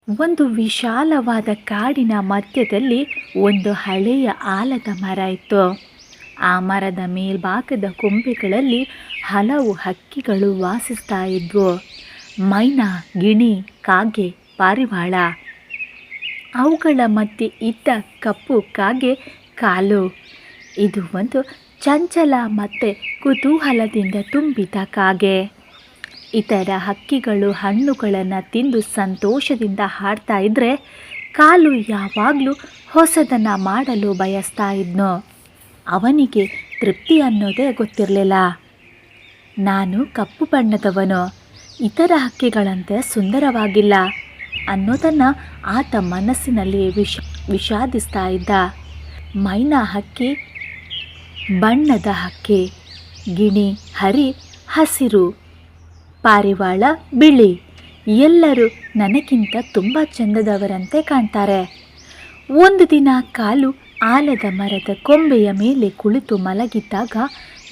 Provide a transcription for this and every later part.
ಒಂದು ವಿಶಾಲವಾದ ಕಾಡಿನ ಮಧ್ಯದಲ್ಲಿ ಒಂದು ಹಳೆಯ ಆಲದ ಮರ ಇತ್ತು. ಆ ಮರದ ಮೇಲ್ಭಾಗದ ಕೊಂಬೆಗಳಲ್ಲಿ ಹಲವು ಹಕ್ಕಿಗಳು ವಾಸಿಸ್ತಾ ಇದ್ವು. ಮೈನಾ, ಗಿಣಿ, ಕಾಗೆ, ಪಾರಿವಾಳ. ಅವುಗಳ ಮಧ್ಯೆ ಇದ್ದ ಕಪ್ಪು ಕಾಗೆ ಕಾಲು. ಇದು ಒಂದು ಚಂಚಲ ಮತ್ತು ಕುತೂಹಲದಿಂದ ತುಂಬಿದ ಕಾಗೆ. ಇತರ ಹಕ್ಕಿಗಳು ಹಣ್ಣುಗಳನ್ನು ತಿಂದು ಸಂತೋಷದಿಂದ ಹಾಡ್ತಾ ಇದ್ದರೆ ಕಾಲು ಯಾವಾಗಲೂ ಹೊಸದನ್ನು ಮಾಡಲು ಬಯಸ್ತಾ ಇದ್ನೋ. ಅವನಿಗೆ ತೃಪ್ತಿ ಅನ್ನೋದೇ ಗೊತ್ತಿರಲಿಲ್ಲ. ನಾನು ಕಪ್ಪು ಬಣ್ಣದವನು, ಇತರ ಹಕ್ಕಿಗಳಂತೆ ಸುಂದರವಾಗಿಲ್ಲ ಅನ್ನೋದನ್ನು ಆತ ಮನಸ್ಸಿನಲ್ಲಿ ವಿಷಾದಿಸ್ತಾ ಇದ್ದ. ಮೈನಾ ಹಕ್ಕಿ ಬಣ್ಣದ ಹಕ್ಕಿ, ಗಿಣಿ ಹರಿ ಹಸಿರು, ಪಾರಿವಾಳ ಬಿಳಿ. ಎಲ್ಲರೂ ನನಗಿಂತ ತುಂಬ ಚಂದದವರಂತೆ ಕಾಣ್ತಾರೆ. ಒಂದು ದಿನ ಕಾಲು ಆಲದ ಮರದ ಕೊಂಬೆಯ ಮೇಲೆ ಕುಳಿತು ಮಲಗಿದ್ದಾಗ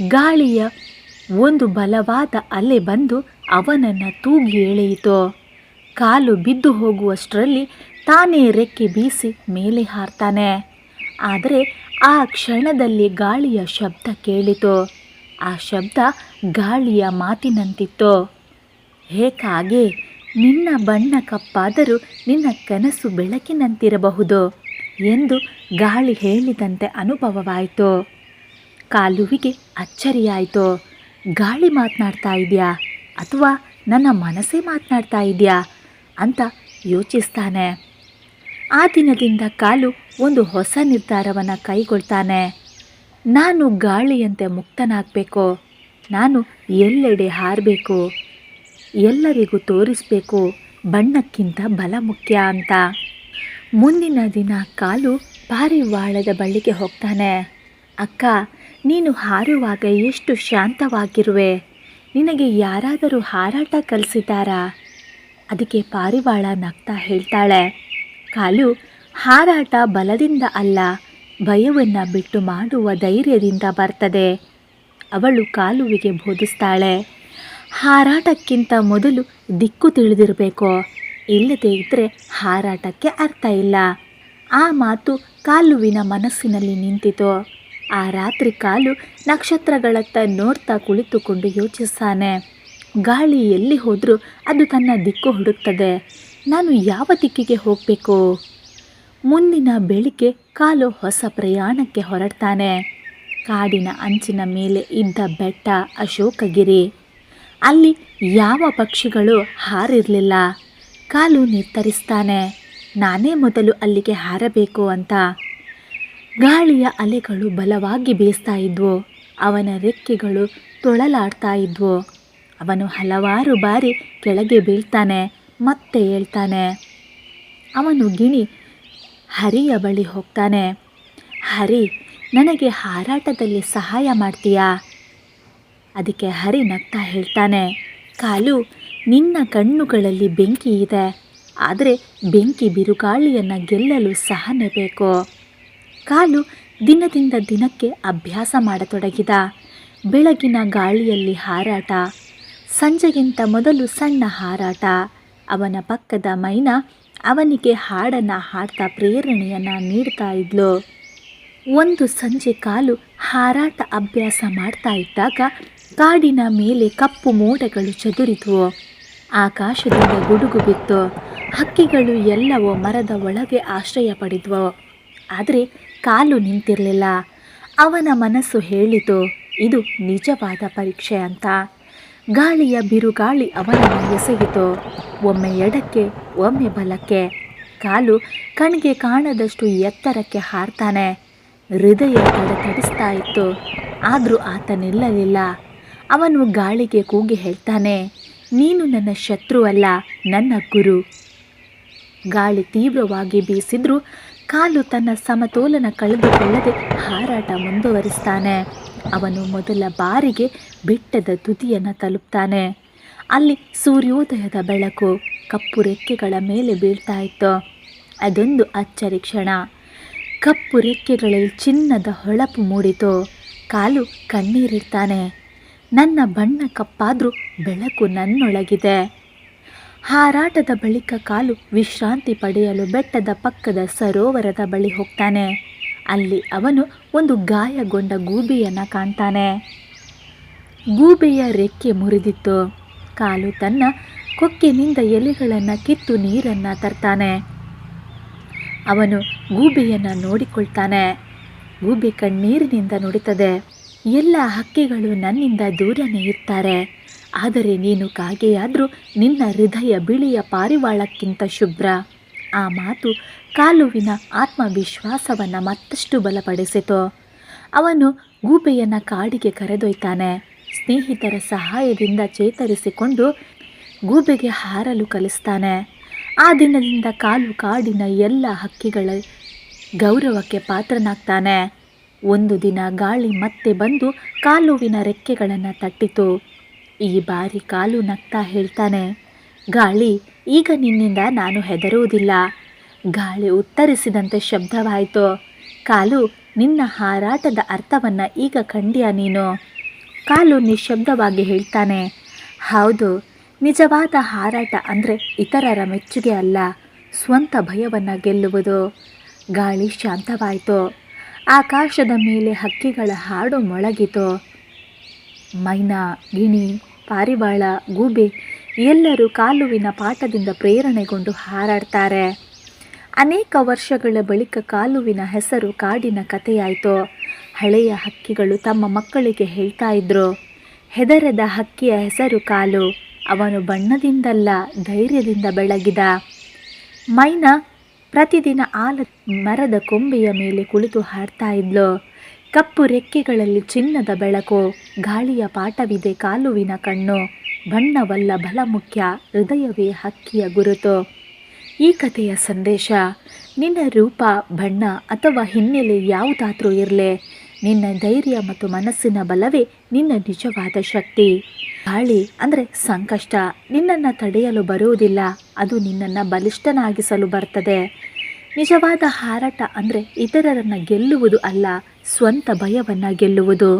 ಗಾಳಿಯ ಒಂದು ಬಲವಾದ ಅಲೆ ಬಂದು ಅವನನ್ನು ತೂಗಿ ಎಳೆಯಿತು. ಕಾಲು ಬಿದ್ದು ಹೋಗುವಷ್ಟರಲ್ಲಿ ತಾನೇ ರೆಕ್ಕೆ ಬೀಸಿ ಮೇಲೆ ಹಾರ್ತಾನೆ. ಆದರೆ ಆ ಕ್ಷಣದಲ್ಲಿ ಗಾಳಿಯ ಶಬ್ದ ಕೇಳಿತು. ಆ ಶಬ್ದ ಗಾಳಿಯ ಮಾತಿನಂತಿತ್ತು. ಹೇಗಾಗೆ ನಿನ್ನ ಬಣ್ಣ ಕಪ್ಪಾದರೂ ನಿನ್ನ ಕನಸು ಬೆಳಕಿನಂತಿರಬಹುದು ಎಂದು ಗಾಳಿ ಹೇಳಿದಂತೆ ಅನುಭವವಾಯಿತು. ಕಾಲುವಿಗೆ ಅಚ್ಚರಿಯಾಯಿತು. ಗಾಳಿ ಮಾತನಾಡ್ತಾ ಇದೆಯಾ ಅಥವಾ ನನ್ನ ಮನಸ್ಸೇ ಮಾತನಾಡ್ತಾ ಇದೆಯಾ ಅಂತ ಯೋಚಿಸ್ತಾನೆ. ಆ ದಿನದಿಂದ ಕಾಲು ಒಂದು ಹೊಸ ನಿರ್ಧಾರವನ್ನು ಕೈಗೊಳ್ತಾನೆ. ನಾನು ಗಾಳಿಯಂತೆ ಮುಕ್ತನಾಗಬೇಕು. ನಾನು ಎಲ್ಲೆಡೆ ಹಾರಬೇಕು. ಎಲ್ಲರಿಗೂ ತೋರಿಸಬೇಕು ಬಣ್ಣಕ್ಕಿಂತ ಬಲ ಮುಖ್ಯ ಅಂತ. ಮುಂದಿನ ದಿನ ಕಾಲು ಪಾರಿವಾಳದ ಬಳಿಗೆ ಹೋಗ್ತಾನೆ. ಅಕ್ಕ, ನೀನು ಹಾರುವಾಗ ಎಷ್ಟು ಶಾಂತವಾಗಿರುವೆ. ನಿನಗೆ ಯಾರಾದರೂ ಹಾರಾಟ ಕಲಿಸಿದ್ದಾರಾ? ಅದಕ್ಕೆ ಪಾರಿವಾಳ ನಗ್ತಾ ಹೇಳ್ತಾಳೆ, ಕಾಲು, ಹಾರಾಟ ಬಲದಿಂದ ಅಲ್ಲ, ಭಯವನ್ನು ಬಿಟ್ಟು ಮಾಡುವ ಧೈರ್ಯದಿಂದ ಬರ್ತದೆ. ಅವಳು ಕಾಲುವಿಗೆ ಬೋಧಿಸ್ತಾಳೆ, ಹಾರಾಟಕ್ಕಿಂತ ಮೊದಲು ದಿಕ್ಕು ತಿಳಿದಿರಬೇಕು. ಇಲ್ಲದೇ ಇದ್ದರೆ ಹಾರಾಟಕ್ಕೆ ಅರ್ಥ ಇಲ್ಲ. ಆ ಮಾತು ಕಾಲುವಿನ ಮನಸ್ಸಿನಲ್ಲಿ ನಿಂತಿತು. ಆ ರಾತ್ರಿ ಕಾಲು ನಕ್ಷತ್ರಗಳತ್ತ ನೋಡ್ತಾ ಕುಳಿತುಕೊಂಡು ಯೋಚಿಸ್ತಾನೆ. ಗಾಳಿ ಎಲ್ಲಿ ಹೋದರೂ ಅದು ತನ್ನ ದಿಕ್ಕು ಹುಡುಕ್ತದೆ. ನಾನು ಯಾವ ದಿಕ್ಕಿಗೆ ಹೋಗಬೇಕು? ಮುಂದಿನ ಬೆಳಿಗ್ಗೆ ಕಾಲು ಹೊಸ ಪ್ರಯಾಣಕ್ಕೆ ಹೊರಡ್ತಾನೆ. ಕಾಡಿನ ಅಂಚಿನ ಮೇಲೆ ಇದ್ದ ಬೆಟ್ಟ ಅಶೋಕಗಿರಿ. ಅಲ್ಲಿ ಯಾವ ಪಕ್ಷಿಗಳು ಹಾರಿರಲಿಲ್ಲ. ಕಾಲು ನಿರ್ಧರಿಸ್ತಾನೆ, ನಾನೇ ಮೊದಲು ಅಲ್ಲಿಗೆ ಹಾರಬೇಕು ಅಂತ. ಗಾಳಿಯ ಅಲೆಗಳು ಬಲವಾಗಿ ಬೀಸ್ತಾ ಇದ್ವು. ಅವನ ರೆಕ್ಕೆಗಳು ತೊಳಲಾಡ್ತಾ ಇದ್ವು. ಅವನು ಹಲವಾರು ಬಾರಿ ಕೆಳಗೆ ಬೀಳ್ತಾನೆ, ಮತ್ತೆ ಹೇಳ್ತಾನೆ. ಅವನು ಗಿಣಿ ಹರಿಯ ಬಳಿ ಹೋಗ್ತಾನೆ. ಹರಿ, ನನಗೆ ಹಾರಾಟದಲ್ಲಿ ಸಹಾಯ ಮಾಡ್ತೀಯಾ? ಅದಕ್ಕೆ ಹರಿ ನಗ್ತಾ ಹೇಳ್ತಾನೆ, ಕಾಲು, ನಿನ್ನ ಕಣ್ಣುಗಳಲ್ಲಿ ಬೆಂಕಿ ಇದೆ. ಆದರೆ ಬೆಂಕಿ ಬಿರುಗಾಳಿಯನ್ನು ಗೆಲ್ಲಲು ಸಹನೆ ಬೇಕು. ಕಾಲು ದಿನದಿಂದ ದಿನಕ್ಕೆ ಅಭ್ಯಾಸ ಮಾಡತೊಡಗಿದ. ಬೆಳಗಿನ ಗಾಳಿಯಲ್ಲಿ ಹಾರಾಟ, ಸಂಜೆಗಿಂತ ಮೊದಲು ಸಣ್ಣ ಹಾರಾಟ. ಅವನ ಪಕ್ಕದ ಮೈನಾ ಅವನಿಗೆ ಹಾಡನ್ನು ಹಾಡ್ತಾ ಪ್ರೇರಣೆಯನ್ನು ನೀಡ್ತಾ ಇದ್ಲು. ಒಂದು ಸಂಜೆ ಕಾಲು ಹಾರಾಟ ಅಭ್ಯಾಸ ಮಾಡ್ತಾ ಇದ್ದಾಗ ಕಾಡಿನ ಮೇಲೆ ಕಪ್ಪು ಮೋಡಗಳು ಚದುರಿದ್ವು. ಆಕಾಶದಿಂದ ಗುಡುಗು ಬಿತ್ತು. ಹಕ್ಕಿಗಳು ಎಲ್ಲವೂ ಮರದ ಒಳಗೆ ಆಶ್ರಯ ಪಡೆದ್ವು. ಆದರೆ ಕಾಲು ನಿಂತಿರಲಿಲ್ಲ. ಅವನ ಮನಸ್ಸು ಹೇಳಿತು, ಇದು ನಿಜವಾದ ಪರೀಕ್ಷೆ ಅಂತ. ಗಾಳಿಯ ಬಿರುಗಾಳಿ ಅವನನ್ನು ಎಸೆಯಿತು. ಒಮ್ಮೆ ಎಡಕ್ಕೆ, ಒಮ್ಮೆ ಬಲಕ್ಕೆ. ಕಾಲು ಕಣ್ಗೆ ಕಾಣದಷ್ಟು ಎತ್ತರಕ್ಕೆ ಹಾರ್ತಾನೆ. ಹೃದಯ ತಡತಡಿಸ್ತಾ ಇತ್ತು. ಆದರೂ ಆತ ನಿಲ್ಲಲಿಲ್ಲ. ಅವನು ಗಾಳಿಗೆ ಕೂಗಿ ಹೇಳ್ತಾನೆ, ನೀನು ನನ್ನ ಶತ್ರು ಅಲ್ಲ, ನನ್ನ ಗುರು. ಗಾಳಿ ತೀವ್ರವಾಗಿ ಬೀಸಿದ್ರೂ ಕಾಲು ತನ್ನ ಸಮತೋಲನ ಕಳೆದುಕೊಳ್ಳದೆ ಹಾರಾಟ ಮುಂದುವರಿಸ್ತಾನೆ. ಅವನು ಮೊದಲ ಬಾರಿಗೆ ಬೆಟ್ಟದ ತುದಿಯನ್ನು ತಲುಪ್ತಾನೆ. ಅಲ್ಲಿ ಸೂರ್ಯೋದಯದ ಬೆಳಕು ಕಪ್ಪು ರೆಕ್ಕೆಗಳ ಮೇಲೆ ಬೀಳ್ತಾ ಇತ್ತು. ಅದೊಂದು ಅಚ್ಚರಿ ಕ್ಷಣ. ಕಪ್ಪು ರೆಕ್ಕೆಗಳಲ್ಲಿ ಚಿನ್ನದ ಹೊಳಪು ಮೂಡಿತು. ಕಾಲು ಕಣ್ಣೀರಿಡ್ತಾನೆ. ನನ್ನ ಬಣ್ಣ ಕಪ್ಪಾದರೂ ಬೆಳಕು ನನ್ನೊಳಗಿದೆ. ಹಾರಾಟದ ಬಳಿಕ ಕಾಲು ವಿಶ್ರಾಂತಿ ಪಡೆಯಲು ಬೆಟ್ಟದ ಪಕ್ಕದ ಸರೋವರದ ಬಳಿ ಹೋಗ್ತಾನೆ. ಅಲ್ಲಿ ಅವನು ಒಂದು ಗಾಯಗೊಂಡ ಗೂಬೆಯನ್ನು ಕಾಣ್ತಾನೆ. ಗೂಬೆಯ ರೆಕ್ಕೆ ಮುರಿದಿತ್ತು. ಕಾಲು ತನ್ನ ಕೊಕ್ಕಿನಿಂದ ಎಲೆಗಳನ್ನು ಕಿತ್ತು ನೀರನ್ನು ತರ್ತಾನೆ. ಅವನು ಗೂಬೆಯನ್ನು ನೋಡಿಕೊಳ್ತಾನೆ. ಗೂಬೆ ಕಣ್ಣೀರಿನಿಂದ ನುಡಿತದೆ, ಎಲ್ಲ ಹಕ್ಕಿಗಳು ನನ್ನಿಂದ ದೂರನೇ ಇರ್ತಾರೆ, ಆದರೆ ನೀನು ಕಾಗೆಯಾದರೂ ನಿನ್ನ ಹೃದಯ ಬಿಳಿಯ ಪಾರಿವಾಳಕ್ಕಿಂತ ಶುಭ್ರ. ಆ ಮಾತು ಕಾಲುವಿನ ಆತ್ಮವಿಶ್ವಾಸವನ್ನು ಮತ್ತಷ್ಟು ಬಲಪಡಿಸಿತು. ಅವನು ಗೂಬೆಯನ್ನು ಕಾಡಿಗೆ ಕರೆದೊಯ್ತಾನೆ. ಸ್ನೇಹಿತರ ಸಹಾಯದಿಂದ ಚೇತರಿಸಿಕೊಂಡು ಗೂಬೆಗೆ ಹಾರಲು ಕಲಿಸ್ತಾನೆ. ಆ ದಿನದಿಂದ ಕಾಲು ಕಾಡಿನ ಎಲ್ಲ ಹಕ್ಕಿಗಳ ಗೌರವಕ್ಕೆ ಪಾತ್ರನಾಗ್ತಾನೆ. ಒಂದು ದಿನ ಗಾಳಿ ಮತ್ತೆ ಬಂದು ಕಾಲುವಿನ ರೆಕ್ಕೆಗಳನ್ನು ತಟ್ಟಿತು. ಈ ಬಾರಿ ಕಾಲು ನಗ್ತಾ ಹೇಳ್ತಾನೆ, ಗಾಳಿ, ಈಗ ನಿನ್ನಿಂದ ನಾನು ಹೆದರುವುದಿಲ್ಲ. ಗಾಳಿ ಉತ್ತರಿಸಿದಂತೆ ಶಬ್ದವಾಯಿತು, ಕಾಲು, ನಿನ್ನ ಹಾರಾಟದ ಅರ್ಥವನ್ನು ಈಗ ಕಂಡ್ಯಾ ನೀನು? ಕಾಲು ನಿಶ್ಶಬ್ದವಾಗಿ ಹೇಳ್ತಾನೆ, ಹೌದು, ನಿಜವಾದ ಹಾರಾಟ ಅಂದರೆ ಇತರರ ಮೆಚ್ಚುಗೆ ಅಲ್ಲ, ಸ್ವಂತ ಭಯವನ್ನು ಗೆಲ್ಲುವುದು. ಗಾಳಿ ಶಾಂತವಾಯಿತು. ಆಕಾಶದ ಮೇಲೆ ಹಕ್ಕಿಗಳ ಹಾಡು ಮೊಳಗಿತು. ಮೈನಾ, ಗಿಣಿ, ಪಾರಿವಾಳ, ಗೂಬೆ ಎಲ್ಲರೂ ಕಾಲುವಿನ ಪಾಠದಿಂದ ಪ್ರೇರಣೆಗೊಂಡು ಹಾರಾಡ್ತಾರೆ. ಅನೇಕ ವರ್ಷಗಳ ಬಳಿಕ ಕಾಲುವಿನ ಹೆಸರು ಕಾಡಿನ ಕಥೆಯಾಯಿತು. ಹಳೆಯ ಹಕ್ಕಿಗಳು ತಮ್ಮ ಮಕ್ಕಳಿಗೆ ಹೇಳ್ತಾ ಇದ್ರು, ಹೆದರದ ಹಕ್ಕಿಯ ಹೆಸರು ಕಾಲು, ಅವನು ಬಣ್ಣದಿಂದಲ್ಲ ಧೈರ್ಯದಿಂದ ಬೆಳಗಿದ. ಮೈನಾ ಪ್ರತಿದಿನ ಮರದ ಕೊಂಬೆಯ ಮೇಲೆ ಕುಳಿತು ಹಾಡ್ತಾ ಇದ್ಲು. ಕಪ್ಪು ರೆಕ್ಕೆಗಳಲ್ಲಿ ಚಿನ್ನದ ಬೆಳಕು. ಗಾಳಿಯ ಪಾಠವಿದೆ ಕಾಲುವಿನ ಕಣ್ಣು. ಬಣ್ಣವಲ್ಲ ಬಲ ಮುಖ್ಯ, ಹೃದಯವೇ ಹಕ್ಕಿಯ ಗುರುತು. ಈ ಕಥೆಯ ಸಂದೇಶ, ನಿನ್ನ ರೂಪ, ಬಣ್ಣ ಅಥವಾ ಹಿನ್ನೆಲೆ ಯಾವುದಾದ್ರೂ ಇರಲಿ, ನಿನ್ನ ಧೈರ್ಯ ಮತ್ತು ಮನಸ್ಸಿನ ಬಲವೇ ನಿನ್ನ ನಿಜವಾದ ಶಕ್ತಿ. ಗಾಳಿ ಅಂದರೆ ಸಂಕಷ್ಟ ನಿನ್ನನ್ನು ತಡೆಯಲು ಬರುವುದಿಲ್ಲ, ಅದು ನಿನ್ನನ್ನು ಬಲಿಷ್ಠನಾಗಿಸಲು ಬರ್ತದೆ. ನಿಜವಾದ ಹಾರಾಟ ಅಂದರೆ ಇತರರನ್ನು ಗೆಲ್ಲುವುದು ಅಲ್ಲ, ಸ್ವಂತ ಭಯವನ್ನು ಗೆಲ್ಲುವುದು.